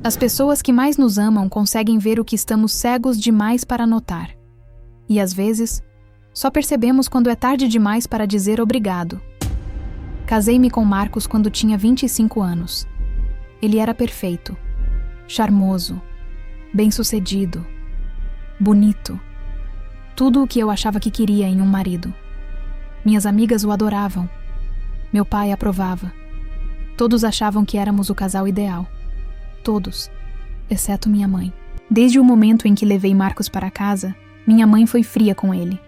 As pessoas que mais nos amam conseguem ver o que estamos cegos demais para notar. E às vezes, só percebemos quando é tarde demais para dizer obrigado. Casei-me com Marcos quando tinha 25 anos. Ele era perfeito, charmoso, bem-sucedido, bonito. Tudo o que eu achava que queria em um marido. Minhas amigas o adoravam. Meu pai aprovava. Todos achavam que éramos o casal ideal. Todos, exceto minha mãe. Desde o momento em que levei Marcos para casa, minha mãe foi fria com ele.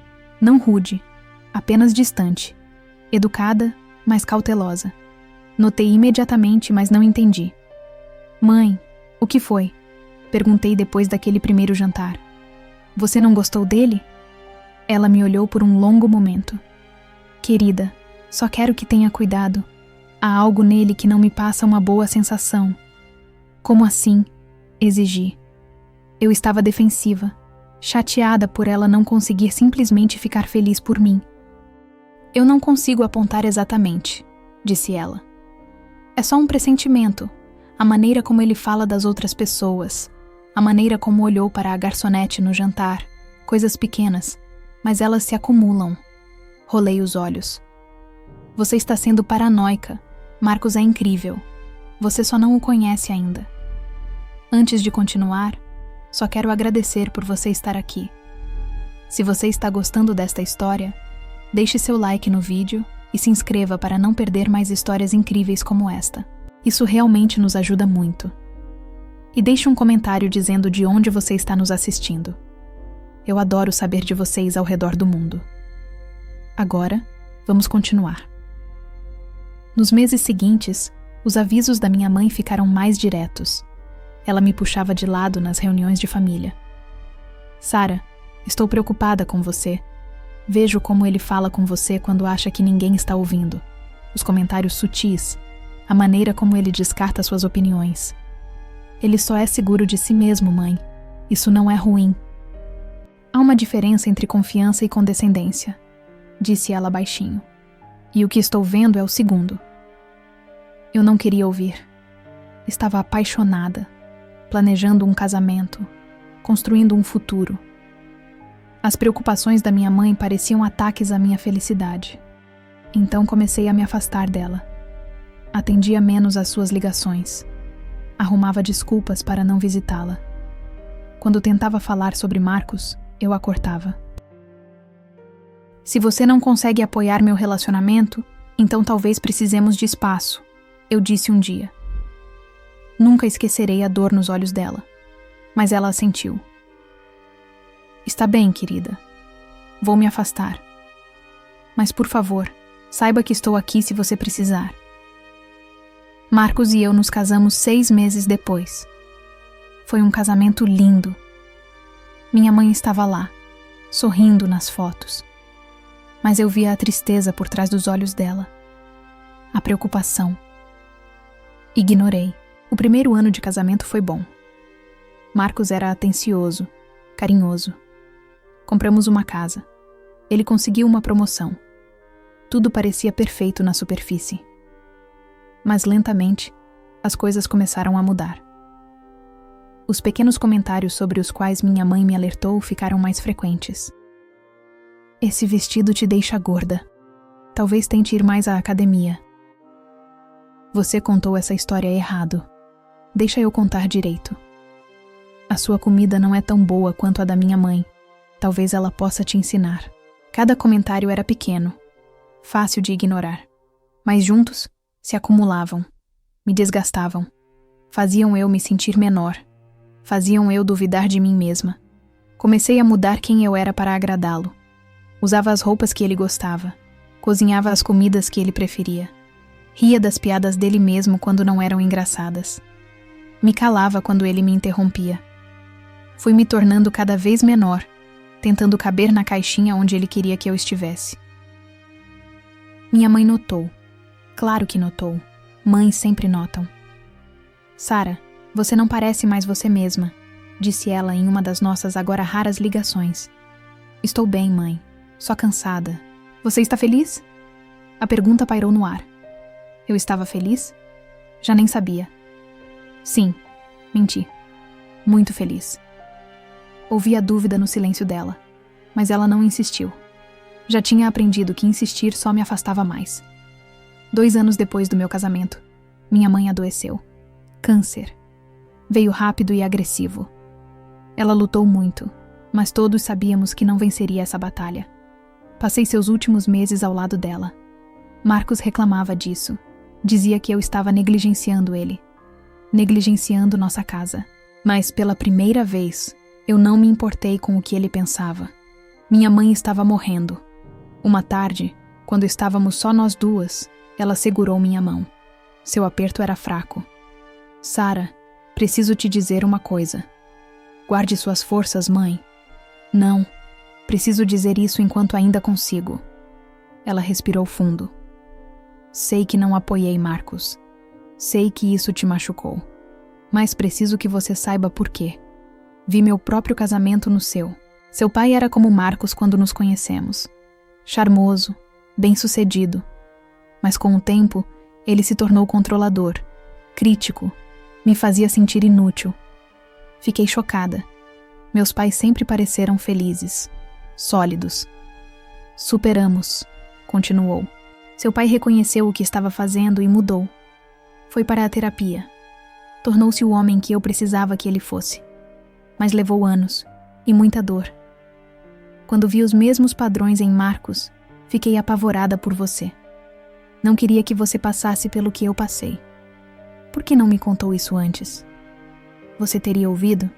Não rude, apenas distante. Educada, mas cautelosa. Notei imediatamente, mas não entendi. Mãe, o que foi? Perguntei depois daquele primeiro jantar. Você não gostou dele? Ela me olhou por um longo momento. Querida, só quero que tenha cuidado. Há algo nele que não me passa uma boa sensação. Como assim? Exigi. Eu estava defensiva, chateada por ela não conseguir simplesmente ficar feliz por mim. Eu não consigo apontar exatamente, disse ela. É só um pressentimento, a maneira como ele fala das outras pessoas, a maneira como olhou para a garçonete no jantar, coisas pequenas, mas elas se acumulam. Rolei os olhos. Você está sendo paranoica. Marcos é incrível. Você só não o conhece ainda. Antes de continuar, só quero agradecer por você estar aqui. Se você está gostando desta história, deixe seu like no vídeo e se inscreva para não perder mais histórias incríveis como esta. Isso realmente nos ajuda muito. E deixe um comentário dizendo de onde você está nos assistindo. Eu adoro saber de vocês ao redor do mundo. Agora, vamos continuar. Nos meses seguintes, os avisos da minha mãe ficaram mais diretos. Ela me puxava de lado nas reuniões de família. Sara, estou preocupada com você. Vejo como ele fala com você quando acha que ninguém está ouvindo. Os comentários sutis, a maneira como ele descarta suas opiniões. Ele só é seguro de si mesmo, mãe. Isso não é ruim. Há uma diferença entre confiança e condescendência, disse ela baixinho. E o que estou vendo é o segundo. Eu não queria ouvir. Estava apaixonada, planejando um casamento, construindo um futuro. As preocupações da minha mãe pareciam ataques à minha felicidade. Então comecei a me afastar dela. Atendia menos às suas ligações. Arrumava desculpas para não visitá-la. Quando tentava falar sobre Marcos, eu a cortava. Se você não consegue apoiar meu relacionamento, então talvez precisemos de espaço, eu disse um dia. Nunca esquecerei a dor nos olhos dela, mas ela assentiu. Está bem, querida. Vou me afastar. Mas, por favor, saiba que estou aqui se você precisar. Marcos e eu nos casamos 6 meses depois. Foi um casamento lindo. Minha mãe estava lá, sorrindo nas fotos. Mas eu via a tristeza por trás dos olhos dela. A preocupação. Ignorei. O primeiro ano de casamento foi bom. Marcos era atencioso, carinhoso. Compramos uma casa. Ele conseguiu uma promoção. Tudo parecia perfeito na superfície. Mas lentamente, as coisas começaram a mudar. Os pequenos comentários sobre os quais minha mãe me alertou ficaram mais frequentes. Esse vestido te deixa gorda. Talvez tente ir mais à academia. Você contou essa história errado. Deixa eu contar direito. A sua comida não é tão boa quanto a da minha mãe. Talvez ela possa te ensinar. Cada comentário era pequeno, fácil de ignorar. Mas juntos, se acumulavam, me desgastavam. Faziam eu me sentir menor. Faziam eu duvidar de mim mesma. Comecei a mudar quem eu era para agradá-lo. Usava as roupas que ele gostava. Cozinhava as comidas que ele preferia. Ria das piadas dele mesmo quando não eram engraçadas. Me calava quando ele me interrompia. Fui me tornando cada vez menor, tentando caber na caixinha onde ele queria que eu estivesse. Minha mãe notou. Claro que notou. Mães sempre notam. Sara, você não parece mais você mesma, disse ela em uma das nossas agora raras ligações. Estou bem, mãe. Só cansada. Você está feliz? A pergunta pairou no ar. Eu estava feliz? Já nem sabia. Sim, Menti. Muito feliz. Ouvi a dúvida no silêncio dela, mas ela não insistiu. Já tinha aprendido que insistir só me afastava mais. 2 anos depois do meu casamento, minha mãe adoeceu. Câncer. Veio rápido e agressivo. Ela lutou muito, mas todos sabíamos que não venceria essa batalha. Passei seus últimos meses ao lado dela. Marcos reclamava disso. Dizia que eu estava negligenciando ele. Negligenciando nossa casa. Mas pela primeira vez, eu não me importei com o que ele pensava. Minha mãe estava morrendo. Uma tarde, quando estávamos só nós duas, ela segurou minha mão. Seu aperto era fraco. Sara, preciso te dizer uma coisa. Guarde suas forças, mãe. Não, preciso dizer isso enquanto ainda consigo. Ela respirou fundo. Sei que não apoiei Marcos. Sei que isso te machucou. Mas preciso que você saiba por quê. Vi meu próprio casamento no seu. Seu pai era como Marcos quando nos conhecemos. Charmoso, bem-sucedido. Mas com o tempo, ele se tornou controlador, crítico, me fazia sentir inútil. Fiquei chocada. Meus pais sempre pareceram felizes, sólidos. Superamos, continuou. Seu pai reconheceu o que estava fazendo e mudou. Foi para a terapia. Tornou-se o homem que eu precisava que ele fosse. Mas levou anos e muita dor. Quando vi os mesmos padrões em Marcos, fiquei apavorada por você. Não queria que você passasse pelo que eu passei. Por que não me contou isso antes? Você teria ouvido?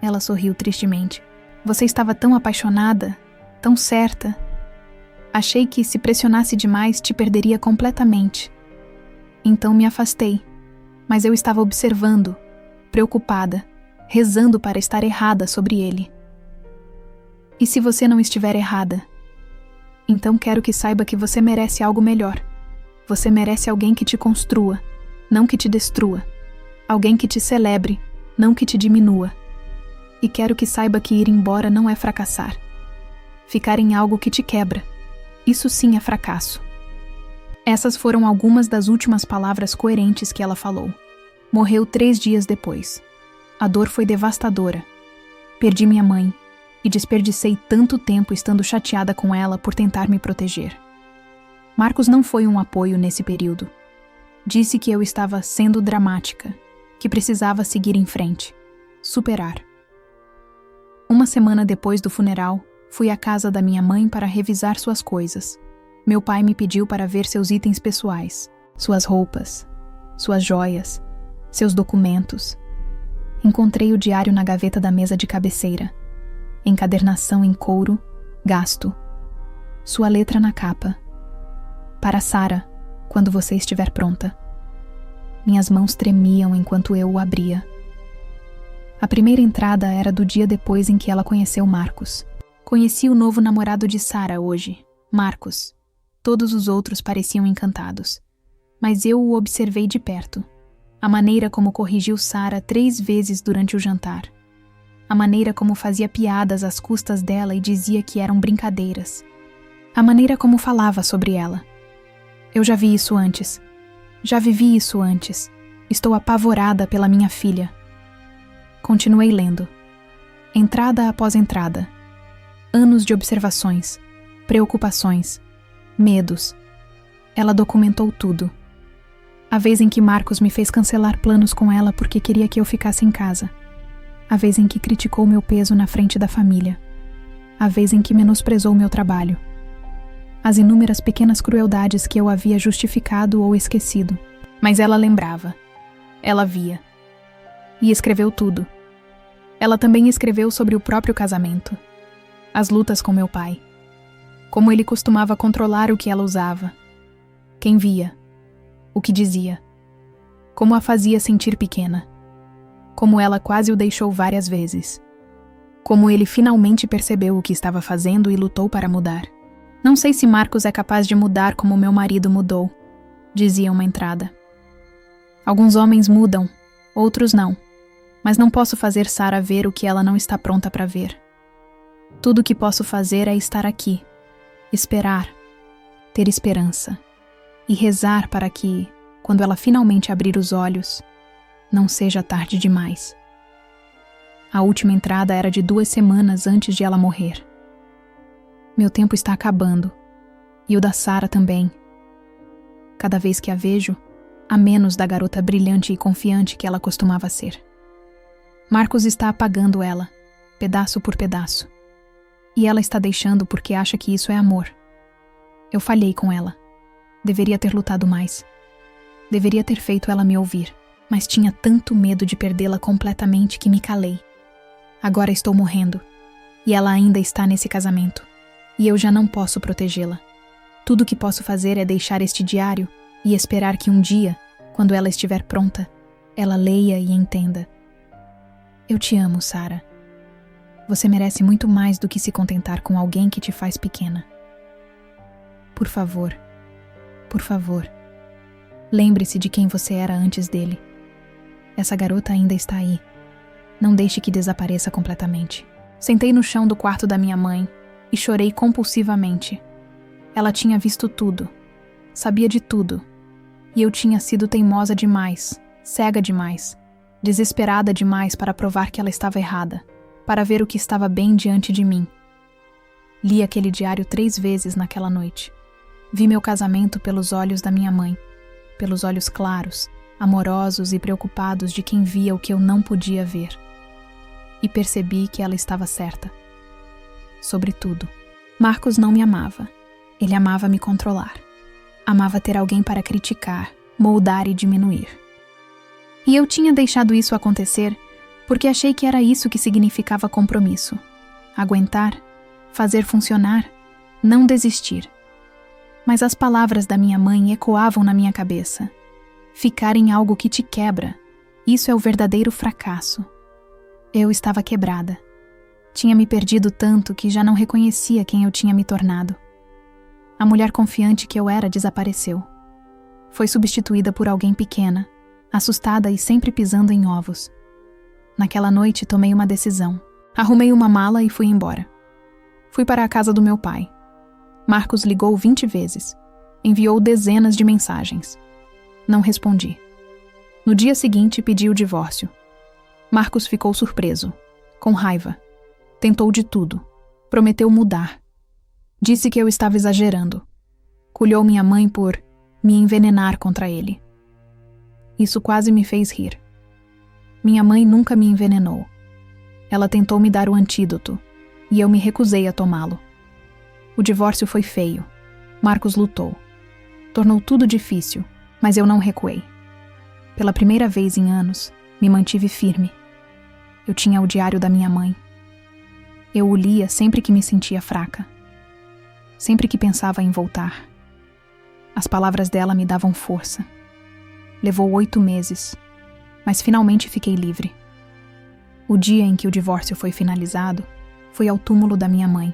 Ela sorriu tristemente. Você estava tão apaixonada, tão certa. Achei que se pressionasse demais te perderia completamente. Então me afastei, mas eu estava observando, preocupada, rezando para estar errada sobre ele. E se você não estiver errada? Então quero que saiba que você merece algo melhor. Você merece alguém que te construa, não que te destrua. Alguém que te celebre, não que te diminua. E quero que saiba que ir embora não é fracassar. Ficar em algo que te quebra. Isso sim é fracasso. Essas foram algumas das últimas palavras coerentes que ela falou. Morreu 3 dias depois. A dor foi devastadora. Perdi minha mãe e desperdicei tanto tempo estando chateada com ela por tentar me proteger. Marcos não foi um apoio nesse período. Disse que eu estava sendo dramática, que precisava seguir em frente, superar. 1 semana depois do funeral, fui à casa da minha mãe para revisar suas coisas. Meu pai me pediu para ver seus itens pessoais, suas roupas, suas joias, seus documentos. Encontrei o diário na gaveta da mesa de cabeceira. Encadernação em couro, gasto. Sua letra na capa. Para Sara, quando você estiver pronta. Minhas mãos tremiam enquanto eu o abria. A primeira entrada era do dia depois em que ela conheceu Marcos. Conheci o novo namorado de Sara hoje, Marcos. Todos os outros pareciam encantados. Mas eu o observei de perto. A maneira como corrigiu Sara 3 vezes durante o jantar. A maneira como fazia piadas às custas dela e dizia que eram brincadeiras. A maneira como falava sobre ela. Eu já vi isso antes. Já vivi isso antes. Estou apavorada pela minha filha. Continuei lendo. Entrada após entrada. Anos de observações, preocupações, medos. Ela documentou tudo. A vez em que Marcos me fez cancelar planos com ela porque queria que eu ficasse em casa. A vez em que criticou meu peso na frente da família. A vez em que menosprezou meu trabalho. As inúmeras pequenas crueldades que eu havia justificado ou esquecido. Mas ela lembrava. Ela via. E escreveu tudo. Ela também escreveu sobre o próprio casamento. As lutas com meu pai. Como ele costumava controlar o que ela usava. Quem via. O que dizia. Como a fazia sentir pequena. Como ela quase o deixou várias vezes. Como ele finalmente percebeu o que estava fazendo e lutou para mudar. Não sei se Marcos é capaz de mudar como meu marido mudou, dizia uma entrada. Alguns homens mudam, outros não. Mas não posso fazer Sara ver o que ela não está pronta para ver. Tudo o que posso fazer é estar aqui, esperar, ter esperança e rezar para que, quando ela finalmente abrir os olhos, Não seja tarde demais. A última entrada era de 2 semanas antes de ela morrer. Meu tempo está acabando. E o da Sarah também. Cada vez que a vejo, há menos da garota brilhante e confiante que ela costumava ser. Marcos está apagando ela, pedaço por pedaço. E ela está deixando porque acha que isso é amor. Eu falhei com ela. Deveria ter lutado mais. Deveria ter feito ela me ouvir, mas tinha tanto medo de perdê-la completamente que me calei. Agora estou morrendo, e ela ainda está nesse casamento, e eu já não posso protegê-la. Tudo que posso fazer é deixar este diário e esperar que um dia, quando ela estiver pronta, ela leia e entenda. Eu te amo, Sarah. Você merece muito mais do que se contentar com alguém que te faz pequena. Por favor, lembre-se de quem você era antes dele. Essa garota ainda está aí. Não deixe que desapareça completamente. Sentei no chão do quarto da minha mãe e chorei compulsivamente. Ela tinha visto tudo, sabia de tudo, e eu tinha sido teimosa demais, cega demais, desesperada demais para provar que ela estava errada, para ver o que estava bem diante de mim. Li aquele diário 3 vezes naquela noite. Vi meu casamento pelos olhos da minha mãe, pelos olhos claros, amorosos e preocupados de quem via o que eu não podia ver. E percebi que ela estava certa. Sobretudo, Marcos não me amava. Ele amava me controlar. Amava ter alguém para criticar, moldar e diminuir. E eu tinha deixado isso acontecer porque achei que era isso que significava compromisso. Aguentar, fazer funcionar, não desistir. Mas as palavras da minha mãe ecoavam na minha cabeça. Ficar em algo que te quebra, isso é o verdadeiro fracasso. Eu estava quebrada. Tinha me perdido tanto que já não reconhecia quem eu tinha me tornado. A mulher confiante que eu era desapareceu. Foi substituída por alguém pequena, assustada e sempre pisando em ovos. Naquela noite tomei uma decisão. Arrumei uma mala e fui embora. Fui para a casa do meu pai. Marcos ligou 20 vezes. Enviou dezenas de mensagens. Não respondi. No dia seguinte pedi o divórcio. Marcos ficou surpreso, com raiva. Tentou de tudo. Prometeu mudar. Disse que eu estava exagerando. Culhou minha mãe por me envenenar contra ele. Isso quase me fez rir. Minha mãe nunca me envenenou. Ela tentou me dar o antídoto, e eu me recusei a tomá-lo. O divórcio foi feio. Marcos lutou. Tornou tudo difícil, mas eu não recuei. Pela primeira vez em anos, me mantive firme. Eu tinha o diário da minha mãe. Eu o lia sempre que me sentia fraca. Sempre que pensava em voltar. As palavras dela me davam força. Levou 8 meses, mas finalmente fiquei livre. O dia em que o divórcio foi finalizado, fui ao túmulo da minha mãe.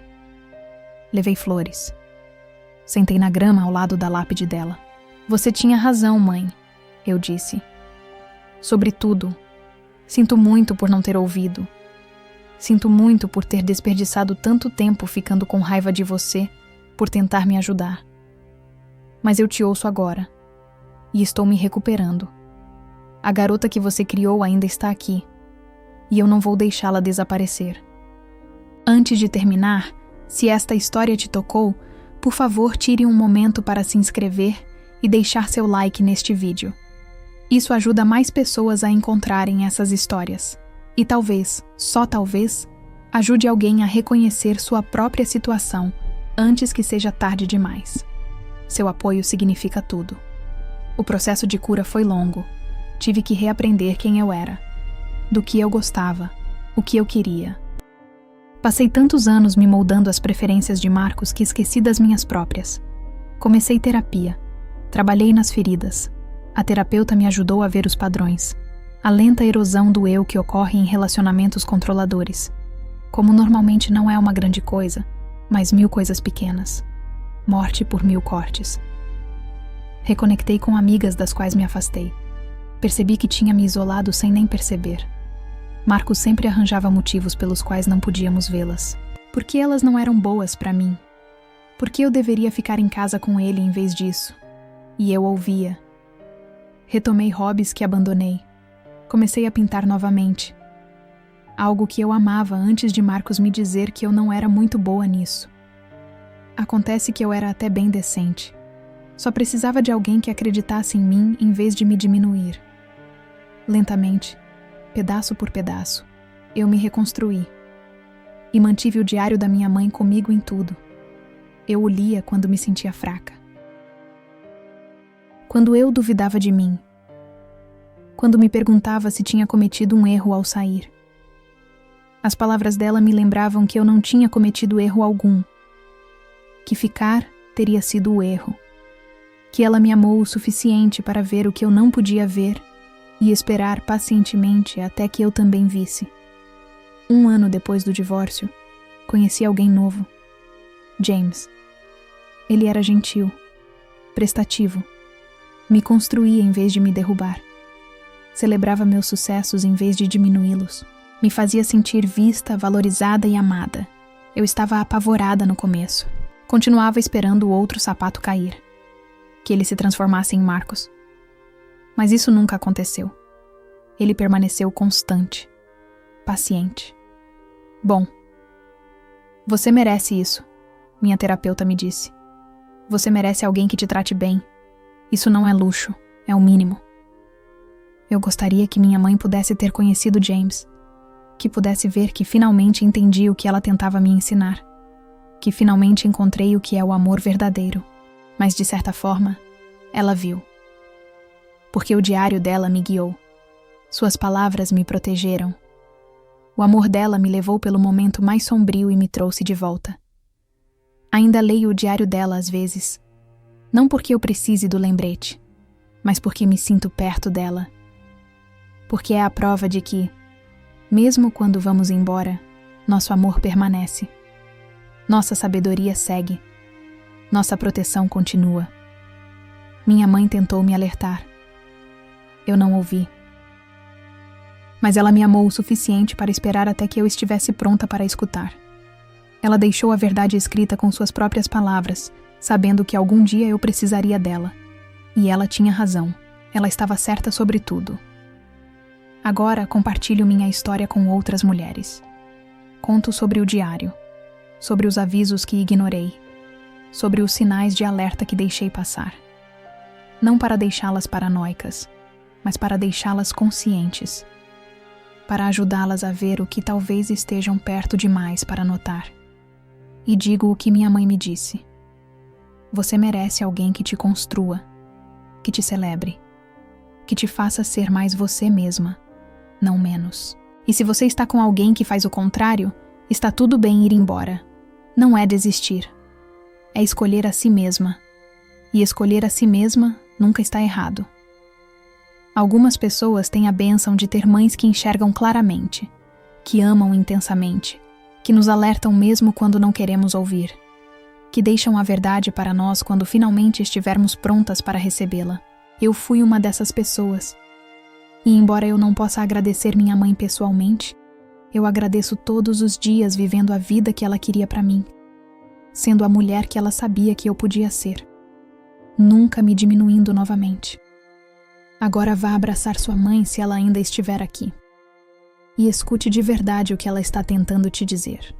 Levei flores. Sentei na grama ao lado da lápide dela. Você tinha razão, mãe, eu disse. Sobretudo, sinto muito por não ter ouvido. Sinto muito por ter desperdiçado tanto tempo ficando com raiva de você por tentar me ajudar. Mas eu te ouço agora. E estou me recuperando. A garota que você criou ainda está aqui. E eu não vou deixá-la desaparecer. Antes de terminar, se esta história te tocou, por favor tire um momento para se inscrever e deixar seu like neste vídeo. Isso ajuda mais pessoas a encontrarem essas histórias. E talvez, só talvez, ajude alguém a reconhecer sua própria situação antes que seja tarde demais. Seu apoio significa tudo. O processo de cura foi longo. Tive que reaprender quem eu era, do que eu gostava, o que eu queria. Passei tantos anos me moldando às preferências de Marcos que esqueci das minhas próprias. Comecei terapia. Trabalhei nas feridas. A terapeuta me ajudou a ver os padrões. A lenta erosão do eu que ocorre em relacionamentos controladores. Como normalmente não é uma grande coisa, mas 1000 coisas pequenas. Morte por 1000 cortes. Reconectei com amigas das quais me afastei. Percebi que tinha me isolado sem nem perceber. Marcos sempre arranjava motivos pelos quais não podíamos vê-las. Por que elas não eram boas para mim? Por que eu deveria ficar em casa com ele em vez disso? E eu ouvia. Retomei hobbies que abandonei. Comecei a pintar novamente. Algo que eu amava antes de Marcos me dizer que eu não era muito boa nisso. Acontece que eu era até bem decente. Só precisava de alguém que acreditasse em mim em vez de me diminuir. Lentamente, pedaço por pedaço, eu me reconstruí. E mantive o diário da minha mãe comigo em tudo. Eu o lia quando me sentia fraca. Quando eu duvidava de mim. Quando me perguntava se tinha cometido um erro ao sair. As palavras dela me lembravam que eu não tinha cometido erro algum. Que ficar teria sido o erro. Que ela me amou o suficiente para ver o que eu não podia ver e esperar pacientemente até que eu também visse. 1 ano depois do divórcio, conheci alguém novo. James. Ele era gentil, prestativo. Me construía em vez de me derrubar. Celebrava meus sucessos em vez de diminuí-los. Me fazia sentir vista, valorizada e amada. Eu estava apavorada no começo. Continuava esperando o outro sapato cair. Que ele se transformasse em Marcos. Mas isso nunca aconteceu. Ele permaneceu constante, paciente. Bom, você merece isso, minha terapeuta me disse. Você merece alguém que te trate bem. Isso não é luxo, é o mínimo. Eu gostaria que minha mãe pudesse ter conhecido James, que pudesse ver que finalmente entendi o que ela tentava me ensinar, que finalmente encontrei o que é o amor verdadeiro, mas de certa forma, ela viu. Porque o diário dela me guiou, suas palavras me protegeram. O amor dela me levou pelo momento mais sombrio e me trouxe de volta. Ainda leio o diário dela às vezes, não porque eu precise do lembrete, mas porque me sinto perto dela. Porque é a prova de que, mesmo quando vamos embora, nosso amor permanece. Nossa sabedoria segue. Nossa proteção continua. Minha mãe tentou me alertar. Eu não ouvi. Mas ela me amou o suficiente para esperar até que eu estivesse pronta para escutar. Ela deixou a verdade escrita com suas próprias palavras, sabendo que algum dia eu precisaria dela. E ela tinha razão. Ela estava certa sobre tudo. Agora compartilho minha história com outras mulheres. Conto sobre o diário, sobre os avisos que ignorei, sobre os sinais de alerta que deixei passar. Não para deixá-las paranoicas, mas para deixá-las conscientes. Para ajudá-las a ver o que talvez estejam perto demais para notar. E digo o que minha mãe me disse. Você merece alguém que te construa, que te celebre, que te faça ser mais você mesma, não menos. E se você está com alguém que faz o contrário, está tudo bem ir embora. Não é desistir. É escolher a si mesma. E escolher a si mesma nunca está errado. Algumas pessoas têm a bênção de ter mães que enxergam claramente, que amam intensamente, que nos alertam mesmo quando não queremos ouvir, que deixam a verdade para nós quando finalmente estivermos prontas para recebê-la. Eu fui uma dessas pessoas. E embora eu não possa agradecer minha mãe pessoalmente, eu agradeço todos os dias vivendo a vida que ela queria para mim, sendo a mulher que ela sabia que eu podia ser, nunca me diminuindo novamente. Agora vá abraçar sua mãe se ela ainda estiver aqui. E escute de verdade o que ela está tentando te dizer.